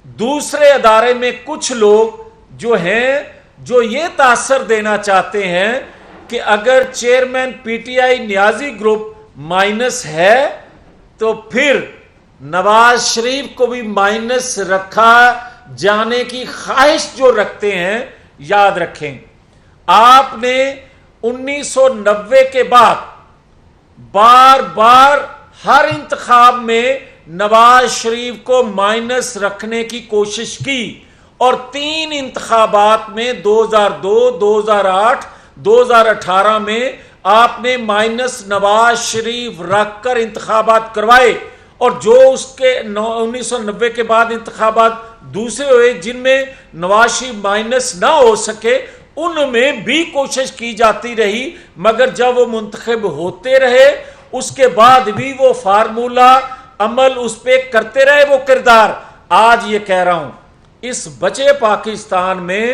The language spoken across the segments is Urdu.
دوسرے ادارے میں کچھ لوگ جو ہیں جو یہ تاثر دینا چاہتے ہیں کہ اگر chairman P T I Niazi group minus ہے تو پھر نواز شریف کو بھی مائنس رکھا جانے کی خواہش جو رکھتے ہیں. یاد رکھیں آپ نے 1990 کے بعد بار بار ہر انتخاب میں نواز شریف کو مائنس رکھنے کی کوشش کی اور 3 انتخابات میں 2002 2008 2018 میں آپ نے مائنس نواز شریف رکھ کر انتخابات کروائے. اور جو اس کے 1990 کے بعد انتخابات دوسرے ہوئے جن میں نواز شریف مائنس نہ ہو سکے ان میں بھی کوشش کی جاتی رہی, مگر جب وہ منتخب ہوتے رہے اس کے بعد بھی وہ فارمولہ عمل اس پہ کرتے رہے, وہ کردار. آج یہ کہہ رہا ہوں اس بچے پاکستان میں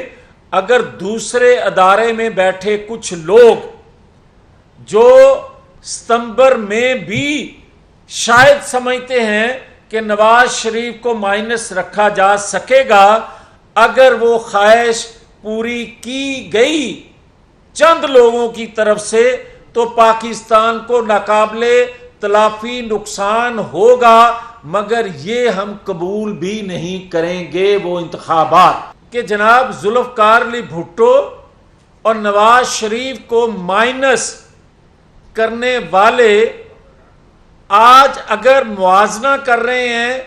اگر دوسرے ادارے میں بیٹھے کچھ لوگ جو ستمبر میں بھی شاید سمجھتے ہیں کہ نواز شریف کو مائنس رکھا جا سکے گا, اگر وہ خواہش پوری کی گئی چند لوگوں کی طرف سے تو پاکستان کو ناقابل تلافی نقصان ہوگا, مگر یہ ہم قبول بھی نہیں کریں گے وہ انتخابات کہ جناب ذوالفقار علی بھٹو اور نواز شریف کو مائنس کرنے والے آج اگر موازنہ کر رہے ہیں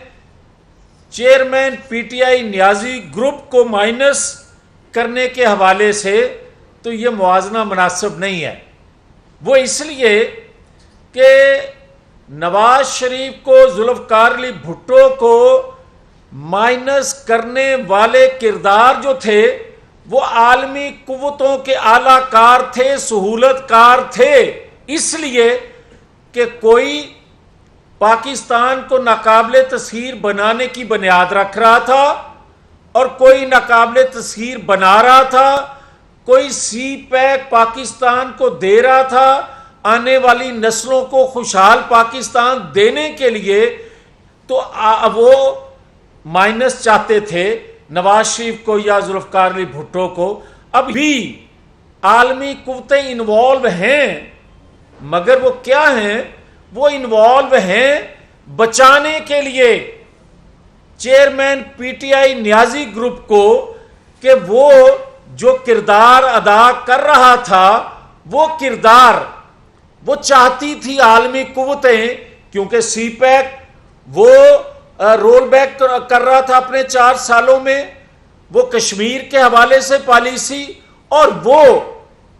chairman P T I Niazi group کو مائنس کرنے کے حوالے سے, تو یہ موازنہ مناسب نہیں ہے. وہ اس لیے کہ نواز شریف کو ذوالفقار علی بھٹو کو مائنس کرنے والے کردار جو تھے وہ عالمی قوتوں کے اعلی کار تھے, سہولت کار تھے, اس لیے کہ کوئی پاکستان کو ناقابل تسخیر بنانے کی بنیاد رکھ رہا تھا اور کوئی ناقابل تسخیر بنا رہا تھا, کوئی سی پیک پاکستان کو دے رہا تھا آنے والی نسلوں کو خوشحال پاکستان دینے کے لیے, تو وہ مائنس چاہتے تھے نواز شریف کو یا ذوالفقار علی بھٹو کو. اب بھی عالمی قوتیں انوالو ہیں, مگر وہ کیا ہیں, وہ انوالو ہیں بچانے کے لیے chairman P T I Niazi group کو کہ وہ جو کردار ادا کر رہا تھا وہ کردار وہ چاہتی تھی عالمی قوتیں, کیونکہ سی پیک وہ رول بیک کر رہا تھا اپنے 4 سالوں میں, وہ کشمیر کے حوالے سے پالیسی, اور وہ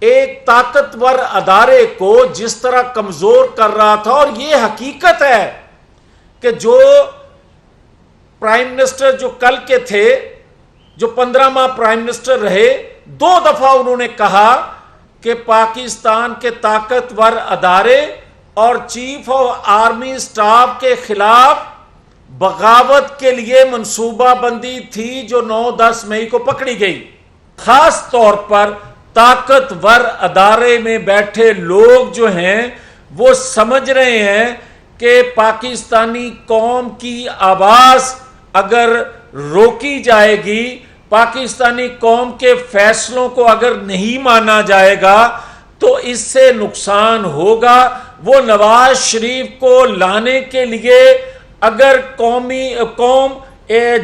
ایک طاقتور ادارے کو جس طرح کمزور کر رہا تھا. اور یہ حقیقت ہے کہ جو پرائم منسٹر جو کل کے تھے, جو 15 ماہ پرائم منسٹر رہے, 2 دفعہ انہوں نے کہا کہ پاکستان کے طاقتور ادارے اور چیف آف آرمی سٹاف کے خلاف بغاوت کے لیے منصوبہ بندی تھی جو 9-10 مئی کو پکڑی گئی. خاص طور پر طاقتور ادارے میں بیٹھے لوگ جو ہیں وہ سمجھ رہے ہیں کہ پاکستانی قوم کی آواز اگر روکی جائے گی, پاکستانی قوم کے فیصلوں کو اگر نہیں مانا جائے گا تو اس سے نقصان ہوگا. وہ نواز شریف کو لانے کے لیے اگر قوم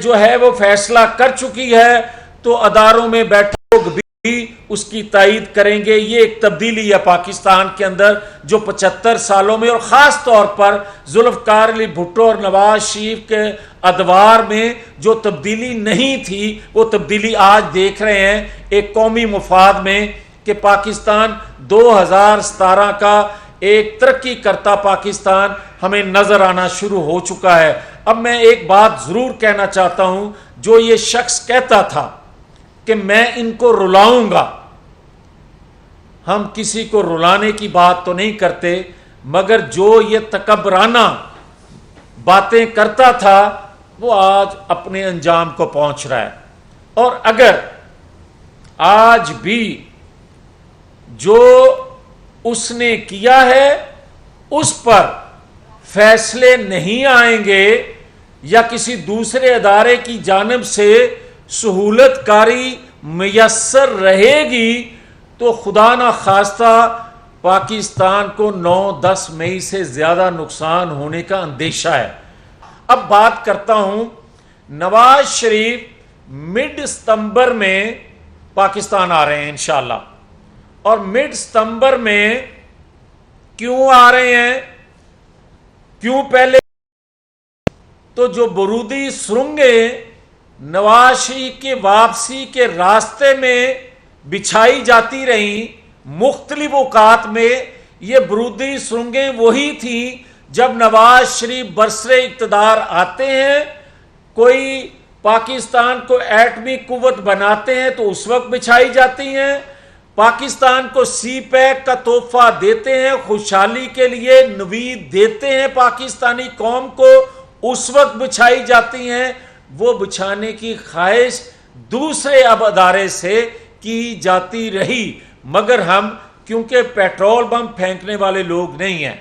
جو ہے وہ فیصلہ کر چکی ہے تو اداروں میں بیٹھے لوگ بھی اس کی تائید کریں گے. یہ ایک تبدیلی ہے پاکستان کے اندر جو 75 سالوں میں, اور خاص طور پر ذوالفقار علی بھٹو اور نواز شریف کے ادوار میں جو تبدیلی نہیں تھی وہ تبدیلی آج دیکھ رہے ہیں ایک قومی مفاد میں کہ پاکستان 2017 کا ایک ترقی کرتا پاکستان ہمیں نظر آنا شروع ہو چکا ہے. اب میں ایک بات ضرور کہنا چاہتا ہوں, جو یہ شخص کہتا تھا کہ میں ان کو رلاؤں گا, ہم کسی کو رلانے کی بات تو نہیں کرتے, مگر جو یہ تکبرانہ باتیں کرتا تھا وہ آج اپنے انجام کو پہنچ رہا ہے. اور اگر آج بھی جو اس نے کیا ہے اس پر فیصلے نہیں آئیں گے یا کسی دوسرے ادارے کی جانب سے سہولت کاری میسر رہے گی تو خدا نہ خواستہ پاکستان کو 9-10 مئی سے زیادہ نقصان ہونے کا اندیشہ ہے۔ اب بات کرتا ہوں، نواز شریف مڈ ستمبر میں پاکستان آ رہے ہیں انشاءاللہ، اور مڈ ستمبر میں کیوں آ رہے ہیں؟ کیوں پہلے تو جو برودی سرنگیں نواز شریف کی واپسی کے راستے میں بچھائی جاتی رہیں مختلف اوقات میں، یہ برودی سرنگیں وہی تھیں جب نواز شریف برسر اقتدار آتے ہیں، کوئی پاکستان کو ایٹمی قوت بناتے ہیں تو اس وقت بچھائی جاتی ہیں، پاکستان کو سی پیک کا تحفہ دیتے ہیں، خوشحالی کے لیے نوید دیتے ہیں پاکستانی قوم کو، اس وقت بچھائی جاتی ہیں۔ وہ بچھانے کی خواہش دوسرے ادارے سے کی جاتی رہی، مگر ہم کیونکہ پیٹرول بم پھینکنے والے لوگ نہیں ہیں،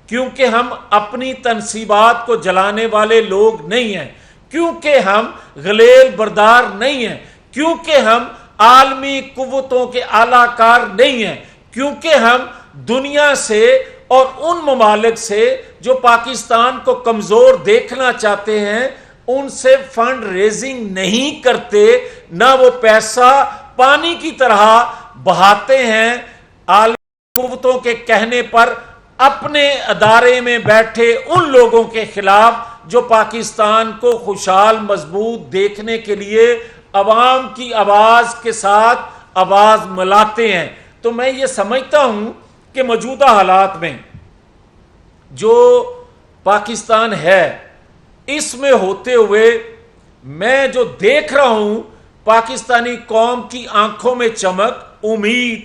کیونکہ ہم اپنی تنصیبات کو جلانے والے لوگ نہیں ہیں، کیونکہ ہم غلیل بردار نہیں ہیں، کیونکہ ہم عالمی قوتوں کے اعلی کار نہیں ہیں، کیونکہ ہم دنیا سے اور ان ممالک سے جو پاکستان کو کمزور دیکھنا چاہتے ہیں ان سے فنڈ ریزنگ نہیں کرتے، نہ وہ پیسہ پانی کی طرح بہاتے ہیں عالمی قوتوں کے کہنے پر اپنے ادارے میں بیٹھے ان لوگوں کے خلاف جو پاکستان کو خوشحال مضبوط دیکھنے کے لیے عوام کی آواز کے ساتھ آواز ملاتے ہیں۔ تو میں یہ سمجھتا ہوں کہ موجودہ حالات میں جو پاکستان ہے اس میں ہوتے ہوئے میں جو دیکھ رہا ہوں پاکستانی قوم کی آنکھوں میں چمک، امید،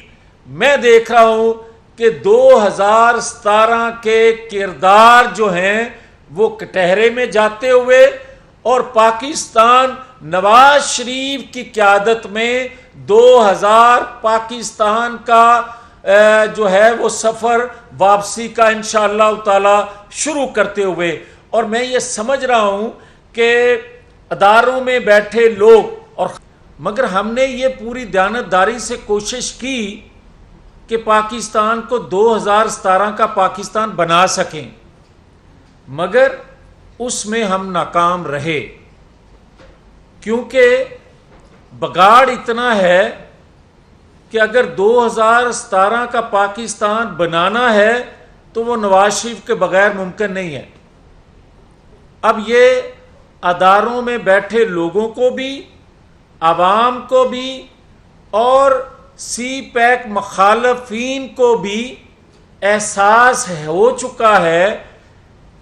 میں دیکھ رہا ہوں کہ 2017 کے کردار جو ہیں وہ کٹہرے میں جاتے ہوئے، اور پاکستان نواز شریف کی قیادت میں 2000 پاکستان کا جو ہے وہ سفر واپسی کا انشاءاللہ تعالی شروع کرتے ہوئے، اور میں یہ سمجھ رہا ہوں کہ اداروں میں بیٹھے لوگ، اور مگر ہم نے یہ پوری دیانتداری سے کوشش کی کہ پاکستان کو 2017 کا پاکستان بنا سکیں، مگر اس میں ہم ناکام رہے، کیونکہ بگاڑ اتنا ہے کہ اگر 2017 کا پاکستان بنانا ہے تو وہ نواز شریف کے بغیر ممکن نہیں ہے۔ اب یہ اداروں میں بیٹھے لوگوں کو بھی، عوام کو بھی، اور سی پیک مخالفین کو بھی احساس ہو چکا ہے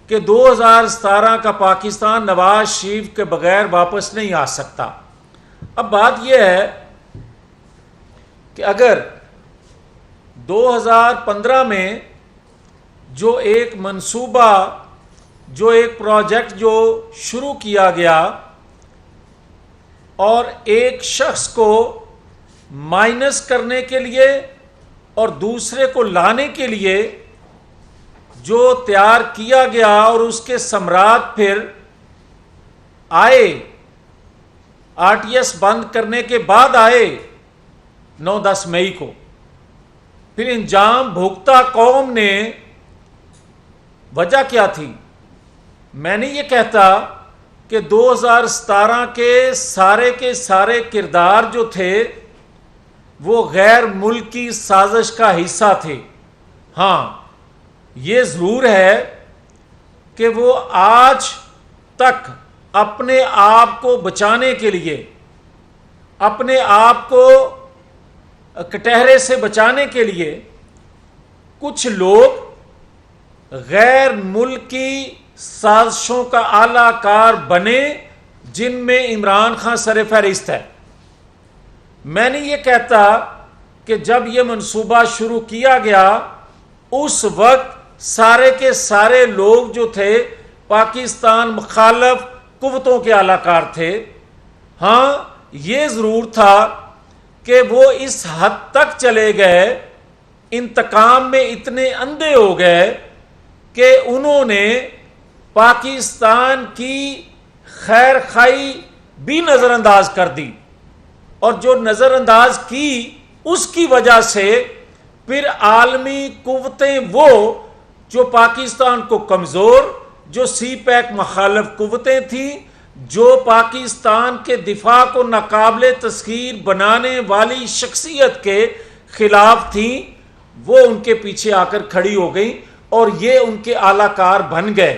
کہ 2017 کا پاکستان نواز شریف کے بغیر واپس نہیں آ سکتا۔ اب بات یہ ہے کہ اگر 2015 میں جو ایک منصوبہ، جو ایک پروجیکٹ جو شروع کیا گیا اور ایک شخص کو مائنس کرنے کے لیے اور دوسرے کو لانے کے لیے جو تیار کیا گیا اور اس کے ثمرات پھر آئے، آر ٹی ایس بند کرنے کے بعد آئے 9-10 مئی کو، پھر انجام بھگتا قوم نے، وجہ کیا تھی؟ میں نہیں یہ کہتا کہ 2017 کے سارے کردار جو تھے وہ غیر ملکی سازش کا حصہ تھے، ہاں یہ ضرور ہے کہ وہ آج تک اپنے آپ کو بچانے کے لیے، اپنے آپ کو کٹہرے سے بچانے کے لیے کچھ لوگ غیر ملکی سازشوں کا اعلی کار بنے، جن میں عمران خان سر فہرست ہے۔ میں نہیں یہ کہتا کہ جب یہ منصوبہ شروع کیا گیا اس وقت سارے کے سارے لوگ جو تھے پاکستان مخالف قوتوں کے اعلی کار تھے، ہاں یہ ضرور تھا کہ وہ اس حد تک چلے گئے، انتقام میں اتنے اندھے ہو گئے کہ انہوں نے پاکستان کی خیر خائی بھی نظر انداز کر دی، اور جو نظر انداز کی اس کی وجہ سے پھر عالمی قوتیں وہ جو پاکستان کو کمزور، جو سی پیک مخالف قوتیں تھیں، جو پاکستان کے دفاع کو ناقابل تسخیر بنانے والی شخصیت کے خلاف تھیں، وہ ان کے پیچھے آ کر کھڑی ہو گئیں اور یہ ان کے اعلی کار بن گئے۔